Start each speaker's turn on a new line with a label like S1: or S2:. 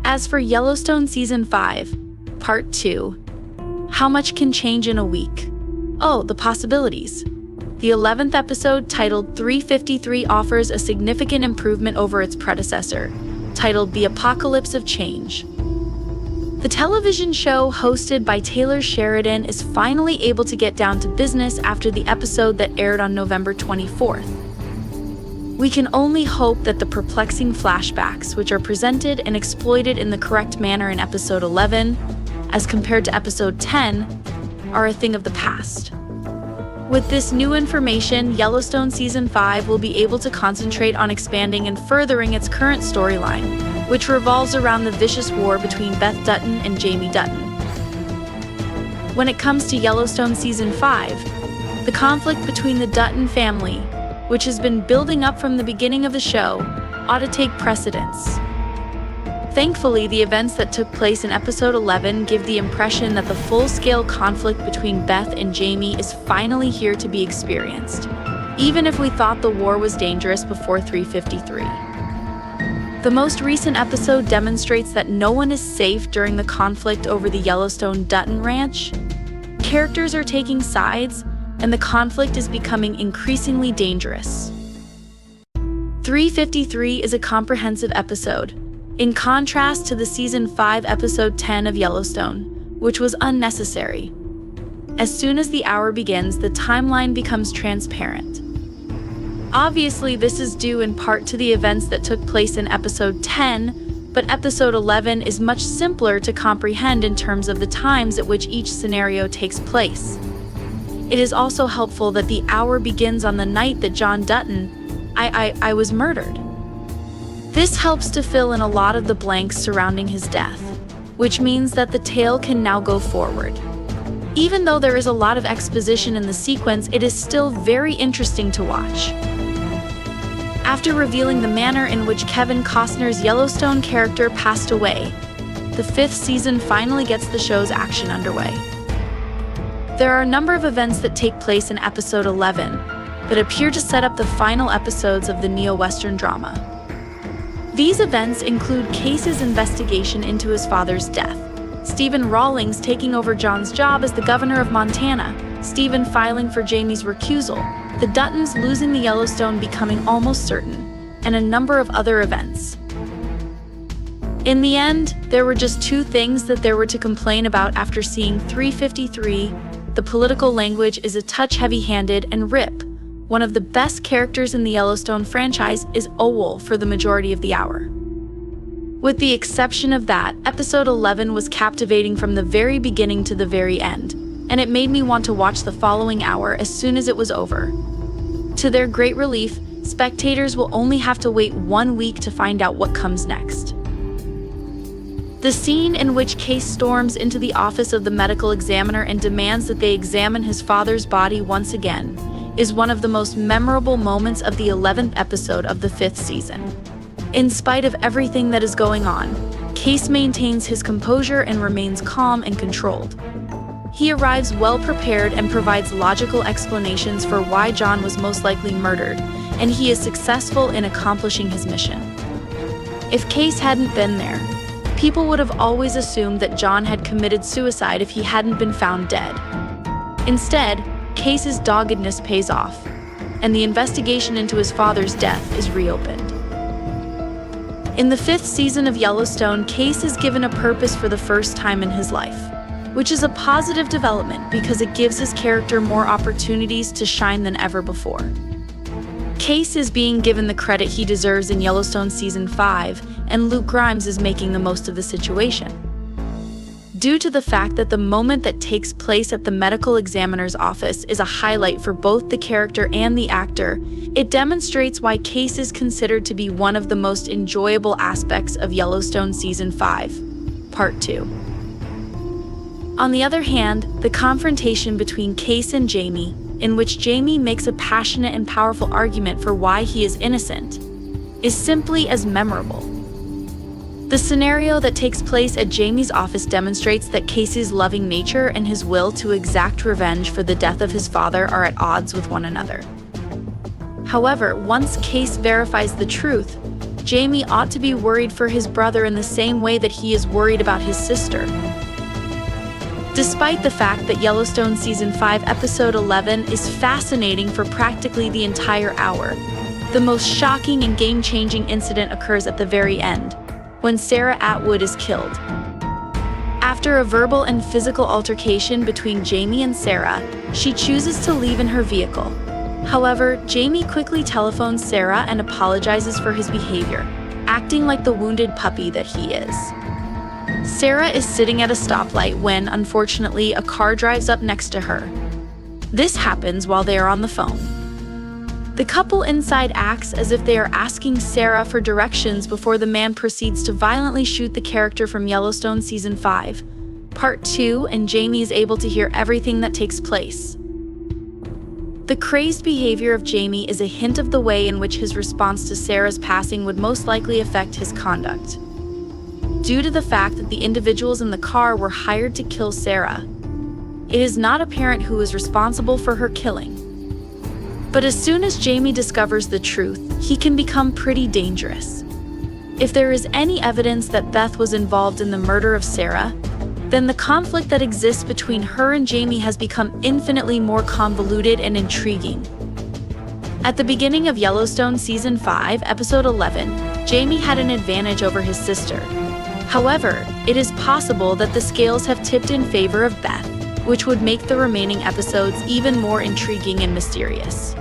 S1: As for Yellowstone Season 5, Part 2, how much can change in a week? Oh, the possibilities. The 11th episode, titled 353, offers a significant improvement over its predecessor, titled The Apocalypse of Change. The television show, hosted by Taylor Sheridan, is finally able to get down to business after the episode that aired on November 24th. We can only hope that the perplexing flashbacks, which are presented and exploited in the correct manner in episode 11, as compared to episode 10, are a thing of the past. With this new information, Yellowstone Season 5 will be able to concentrate on expanding and furthering its current storyline, which revolves around the vicious war between Beth Dutton and Jamie Dutton. When it comes to Yellowstone Season 5, the conflict between the Dutton family, which has been building up from the beginning of the show, ought to take precedence. Thankfully, the events that took place in episode 11 give the impression that the full-scale conflict between Beth and Jamie is finally here to be experienced, even if we thought the war was dangerous before 353. The most recent episode demonstrates that no one is safe during the conflict over the Yellowstone Dutton Ranch. Characters are taking sides, and the conflict is becoming increasingly dangerous. 353 is a comprehensive episode, in contrast to the Season 5 Episode 10 of Yellowstone, which was unnecessary. As soon as the hour begins, the timeline becomes transparent. Obviously, this is due in part to the events that took place in Episode 10, but Episode 11 is much simpler to comprehend in terms of the times at which each scenario takes place. It is also helpful that the hour begins on the night that John Dutton, was murdered. This helps to fill in a lot of the blanks surrounding his death, which means that the tale can now go forward. Even though there is a lot of exposition in the sequence, it is still very interesting to watch. After revealing the manner in which Kevin Costner's Yellowstone character passed away, the 5th season finally gets the show's action underway. There are a number of events that take place in episode 11 that appear to set up the final episodes of the neo-Western drama. These events include Case's investigation into his father's death, Stephen Rawlings taking over John's job as the governor of Montana, Stephen filing for Jamie's recusal, the Duttons losing the Yellowstone becoming almost certain, and a number of other events. In the end, there were just two things that there were to complain about after seeing 353. The political language is a touch heavy-handed, and Rip, one of the best characters in the Yellowstone franchise, is OWL for the majority of the hour. With the exception of that, episode 11 was captivating from the very beginning to the very end, and it made me want to watch the following hour as soon as it was over. To their great relief, spectators will only have to wait 1 week to find out what comes next. The scene in which Case storms into the office of the medical examiner and demands that they examine his father's body once again is one of the most memorable moments of the 11th episode of the 5th season. In spite of everything that is going on, Case maintains his composure and remains calm and controlled. He arrives well prepared and provides logical explanations for why John was most likely murdered, and he is successful in accomplishing his mission. If Case hadn't been there, people would have always assumed that John had committed suicide if he hadn't been found dead. Instead, Case's doggedness pays off, and the investigation into his father's death is reopened. In the 5th season of Yellowstone, Case is given a purpose for the first time in his life, which is a positive development because it gives his character more opportunities to shine than ever before. Case is being given the credit he deserves in Yellowstone Season 5, and Luke Grimes is making the most of the situation. Due to the fact that the moment that takes place at the medical examiner's office is a highlight for both the character and the actor, it demonstrates why Case is considered to be one of the most enjoyable aspects of Yellowstone Season 5, Part 2. On the other hand, the confrontation between Case and Jamie, in which Jamie makes a passionate and powerful argument for why he is innocent, is simply as memorable. The scenario that takes place at Jamie's office demonstrates that Case's loving nature and his will to exact revenge for the death of his father are at odds with one another. However, once Case verifies the truth, Jamie ought to be worried for his brother in the same way that he is worried about his sister. Despite the fact that Yellowstone Season 5 Episode 11 is fascinating for practically the entire hour, the most shocking and game-changing incident occurs at the very end, when Sarah Atwood is killed. After a verbal and physical altercation between Jamie and Sarah, she chooses to leave in her vehicle. However, Jamie quickly telephones Sarah and apologizes for his behavior, acting like the wounded puppy that he is. Sarah is sitting at a stoplight when, unfortunately, a car drives up next to her. This happens while they are on the phone. The couple inside acts as if they are asking Sarah for directions before the man proceeds to violently shoot the character from Yellowstone Season 5, Part 2, and Jamie is able to hear everything that takes place. The crazed behavior of Jamie is a hint of the way in which his response to Sarah's passing would most likely affect his conduct. Due to the fact that the individuals in the car were hired to kill Sarah, it is not apparent who is responsible for her killing. But as soon as Jamie discovers the truth, he can become pretty dangerous. If there is any evidence that Beth was involved in the murder of Sarah, then the conflict that exists between her and Jamie has become infinitely more convoluted and intriguing. At the beginning of Yellowstone Season 5, Episode 11, Jamie had an advantage over his sister. However, it is possible that the scales have tipped in favor of Beth, which would make the remaining episodes even more intriguing and mysterious.